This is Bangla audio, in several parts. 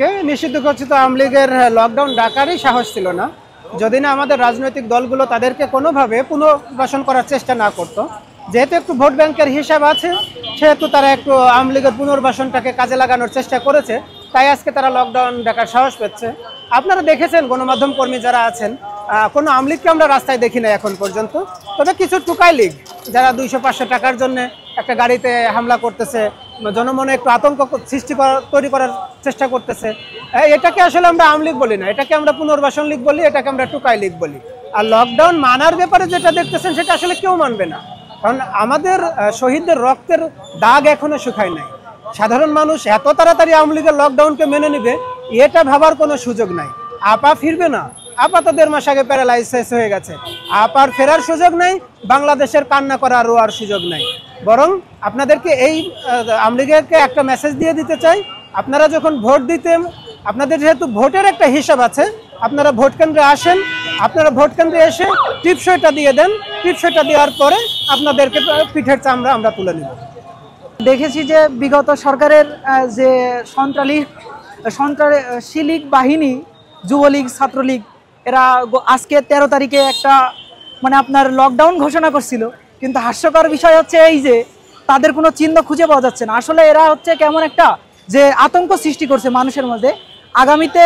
লীগকে, নিষিদ্ধ ঘোষিত আওয়ামী লীগের লকডাউন ডাকারই সাহস ছিল না যদি না আমাদের রাজনৈতিক দলগুলো তাদেরকে কোনোভাবে পুনর্বাসন করার চেষ্টা না করতো। যেহেতু একটু ভোট ব্যাংকের হিসাব আছে, সেহেতু তারা একটু আওয়ামী লীগের পুনর্বাসনটাকে কাজে লাগানোর চেষ্টা করেছে, তাই আজকে তারা লকডাউন ডাকার সাহস পেচ্ছে। আপনারা দেখেছেন গণমাধ্যম কর্মী যারা আছেন, কোনো আওয়ামী লীগকে আমরা রাস্তায় দেখি না এখন পর্যন্ত, তবে কিছু টুকাই লীগ যারা 200-500 টাকার জন্য একটা গাড়িতে হামলা করতেছে, জনমনে একটু আতঙ্ক তৈরি করার চেষ্টা করতেছে। এটাকে আসলে আমরা আওয়ামী লীগ বলি না, এটাকে আমরা পুনর্বাসন লীগ বলি, এটাকে আমরা টুকাই লীগ বলি। আর লকডাউন মানার ব্যাপারে যেটা দেখতেছেন সেটা আসলে কেউ মানবে না, কারণ আমাদের শহীদদের রক্তের দাগ এখনো শুকায় নাই। সাধারণ মানুষ এত তাড়াতাড়ি আওয়ামী লীগের লকডাউনকে মেনে নেবে এটা ভাবার কোনো সুযোগ নাই। আপা ফিরবে না, আপা তো 1.5 মাস আগে প্যারালাইসিস হয়ে গেছে, আপার ফেরার সুযোগ নাই, বাংলাদেশের কান্না করা রোয়ার সুযোগ নাই। বরং আপনাদেরকে এই আওয়ামী লীগকে একটা মেসেজ দিয়ে দিতে চাই, আপনারা যখন ভোট দিতেন, আপনাদের যেহেতু ভোটের একটা হিসাব আছে, আপনারা ভোট কেন্দ্রে আসেন, আপনারা ভোট কেন্দ্রে এসে টিপসইটা দিয়ে দেন, টিপসইটা দেওয়ার পরে আপনাদেরকে পিঠের চামড়া আমরা তুলে নেব। দেখেছি যে বিগত সরকারের যে সন্ত্রাসী লীগ বাহিনী, যুবলীগ, ছাত্রলীগ, এরা আজকে 13 তারিখে একটা আপনার লকডাউন ঘোষণা করছিল, কিন্তু হাস্যকর বিষয় হচ্ছে এই যে তাদের কোনো চিহ্ন খুঁজে পাওয়া যাচ্ছে না। আসলে এরা হচ্ছে কেমন একটা যে আতঙ্ক সৃষ্টি করছে মানুষের মধ্যে, আগামীতে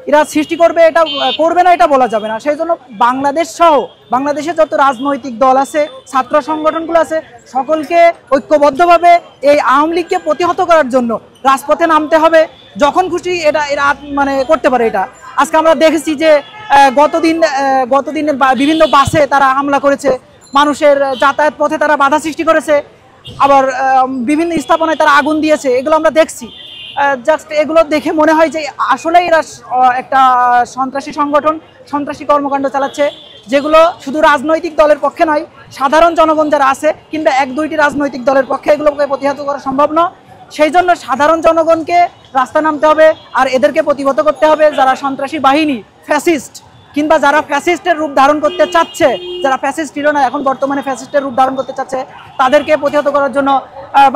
এরা সৃষ্টি করবে, এটা করবে না এটা বলা যাবে না। সেই জন্য বাংলাদেশ সহ বাংলাদেশে যত রাজনৈতিক দল আছে, ছাত্র সংগঠনগুলো আছে, সকলকে ঐক্যবদ্ধভাবে এই আওয়ামী লীগকে প্রতিহত করার জন্য রাজপথে নামতে হবে। যখন খুশি এটা এরা করতে পারে। এটা আজকে আমরা দেখেছি যে গতদিন বিভিন্ন বাসে তারা হামলা করেছে, মানুষের যাতায়াত পথে তারা বাধা সৃষ্টি করেছে, আবার বিভিন্ন স্থাপনায় তারা আগুন দিয়েছে, এগুলো আমরা দেখছি। জাস্ট এগুলো দেখে মনে হয় যে আসলে এরা একটা সন্ত্রাসী সংগঠন, সন্ত্রাসী কর্মকাণ্ড চালাচ্ছে, যেগুলো শুধু রাজনৈতিক দলের পক্ষে নয়, সাধারণ জনগণ যারা আছে কিংবা 1-2টি রাজনৈতিক দলের পক্ষে এগুলোকে প্রতিহত করা সম্ভব নয়। সেই জন্য সাধারণ জনগণকে রাস্তা নামতে হবে আর এদেরকে প্রতিহত করতে হবে। যারা সন্ত্রাসী বাহিনী, ফ্যাসিস্ট কিংবা যারা ফ্যাসিস্টের রূপ ধারণ করতে চাচ্ছে, যারা ফ্যাসিস্ট ছিল না এখন বর্তমানে ফ্যাসিস্টের রূপ ধারণ করতে চাচ্ছে, তাদেরকে প্রতিহত করার জন্য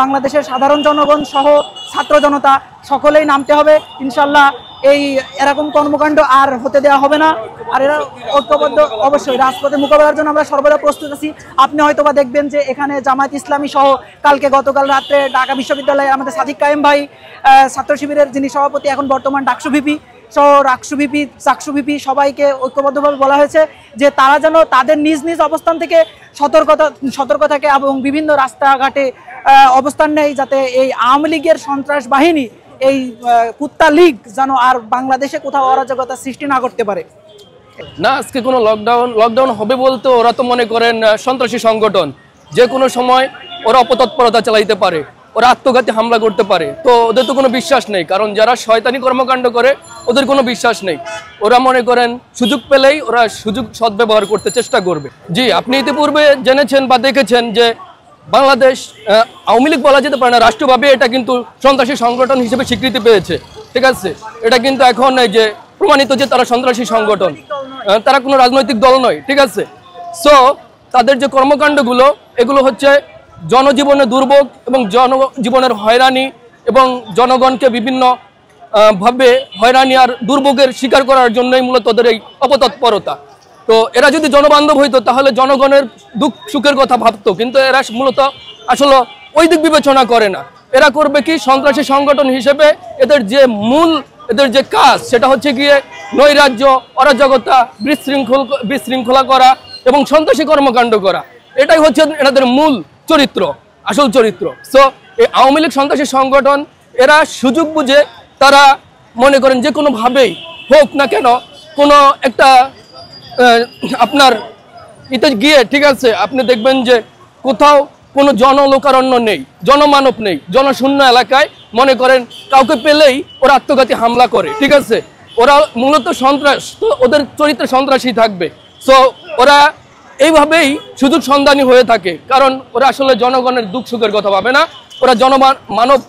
বাংলাদেশের সাধারণ জনগণ সহ ছাত্র জনতা সকলেই নামতে হবে। ইনশাল্লাহ এই এরকম কর্মকাণ্ড আর হতে দেওয়া হবে না। আর এরা ঐক্যবদ্ধ অবশ্যই রাজপথে মোকাবেলার জন্য আমরা সর্বদা প্রস্তুত আছি। আপনি হয়তোবা দেখবেন যে এখানে জামায়াত ইসলামী সহ গতকাল রাত্রে ঢাকা বিশ্ববিদ্যালয়ে আমাদের সাদিক কায়েম ভাই, ছাত্র শিবিরের যিনি সভাপতি, এখন বর্তমান ডাকসু ভিপি সহ চাকসু ভিপি সবাইকে ঐক্যবদ্ধভাবে বলা হয়েছে যে তারা যেন তাদের নিজ নিজ অবস্থান থেকে সতর্ক থাকে এবং বিভিন্ন রাস্তাঘাটে অবস্থান নেয়, যাতে এই আওয়ামী লীগের সন্ত্রাস বাহিনী, এই কুত্তা লীগ যেন আর বাংলাদেশে কোথাও অরাজকতা সৃষ্টি না করতে পারে। না, আজকে কোনো লকডাউন হবে বলতে ওরা তো মনে করেন সন্ত্রাসী সংগঠন, যে কোনো সময় ওরা অপতৎপরতা চালাইতে পারে, ওরা আত্মঘাতী হামলা করতে পারে। তো ওদের তো কোনো বিশ্বাস নেই, কারণ যারা শয়তানি কর্মকাণ্ড করে ওদের কোনো বিশ্বাস নেই। ওরা মনে করেন সুযোগ পেলেই ওরা সুযোগ সদ্ব্যবহার করতে চেষ্টা করবে। জি, আপনি ইতিপূর্বে জেনেছেন বা দেখেছেন যে বাংলাদেশ আওয়ামী লীগ বলা যেতে পারে না, রাষ্ট্রভাবে এটা কিন্তু সন্ত্রাসী সংগঠন হিসেবে স্বীকৃতি পেয়েছে। ঠিক আছে, এটা কিন্তু এখন এই যে প্রমাণিত যে তারা সন্ত্রাসী সংগঠন, তারা কোনো রাজনৈতিক দল নয়। ঠিক আছে, সো তাদের যে কর্মকাণ্ডগুলো এগুলো হচ্ছে জনজীবনের দুর্ভোগ এবং জনজীবনের হয়রানি এবং জনগণকে বিভিন্ন ভাবে হয়রানি আর দুর্ভোগের শিকার করার জন্যই মূলত ওদের এই অপতৎপরতা। তো এরা যদি জনবান্ধব হইতো তাহলে জনগণের দুঃখ সুখের কথা ভাবতো, কিন্তু এরা মূলত আসলে ওই দিক বিবেচনা করে না। এরা করবে কি, সন্ত্রাসী সংগঠন হিসেবে এদের যে কাজ সেটা হচ্ছে গিয়ে নৈরাজ্য, অরাজকতা, বিশৃঙ্খলা করা এবং সন্ত্রাসী কর্মকাণ্ড করা। এটাই হচ্ছে এনাদের মূল চরিত্র, আসল চরিত্র। সো এই আওয়ামী লীগ সন্ত্রাসী সংগঠন, এরা সুযোগ বুঝে তারা মনে করেন যে কোনোভাবেই হোক না কেন কোনো একটা আপনার ইতে গিয়ে, ঠিক আছে, আপনি দেখবেন যে কোথাও কোনো জনলোকারণ্য নেই, জনমানব নেই, জনশূন্য এলাকায় মনে করেন কাউকে পেলেই ওরা আত্মঘাতী হামলা করে। ঠিক আছে, ওরা মূলত সন্ত্রাস, তো ওদের চরিত্রে সন্ত্রাসী থাকবে। সো ওরা এইভাবেই সুযোগ সন্ধানী হয়ে থাকে, কারণ ওরা আসলে জনগণের দুঃখ সুখের কথা ভাবে না, ওরা মানব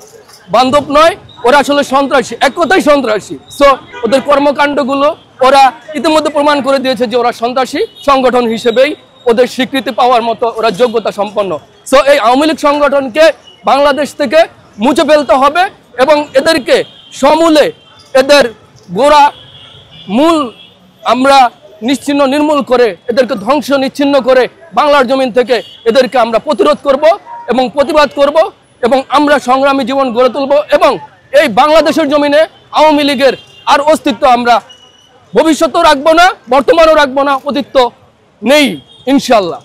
বান্ধব নয়, ওরা আসলে সন্ত্রাসী, এক কথাই সন্ত্রাসী। সো ওদের কর্মকাণ্ডগুলো ওরা ইতিমধ্যে প্রমাণ করে দিয়েছে যে ওরা সন্ত্রাসী সংগঠন হিসেবেই ওদের স্বীকৃতি পাওয়ার মতো ওরা যোগ্যতা সম্পন্ন। সো এই আওয়ামী লীগ সংগঠনকে বাংলাদেশ থেকে মুছে ফেলতে হবে এবং এদেরকে সমূলে এদের গোড়া মূল আমরা নির্মূল করে, এদেরকে ধ্বংস নিচ্ছিন্ন করে বাংলার জমিন থেকে এদেরকে আমরা প্রতিরোধ করব এবং প্রতিবাদ করব এবং আমরা সংগ্রামী জীবন গড়ে তুলব এবং এই বাংলাদেশের জমিনে আওয়ামী লীগের আর অস্তিত্ব আমরা ভবিষ্যতেও রাখবো না, বর্তমানেও রাখবো না, অতীত নেই ইনশাল্লাহ।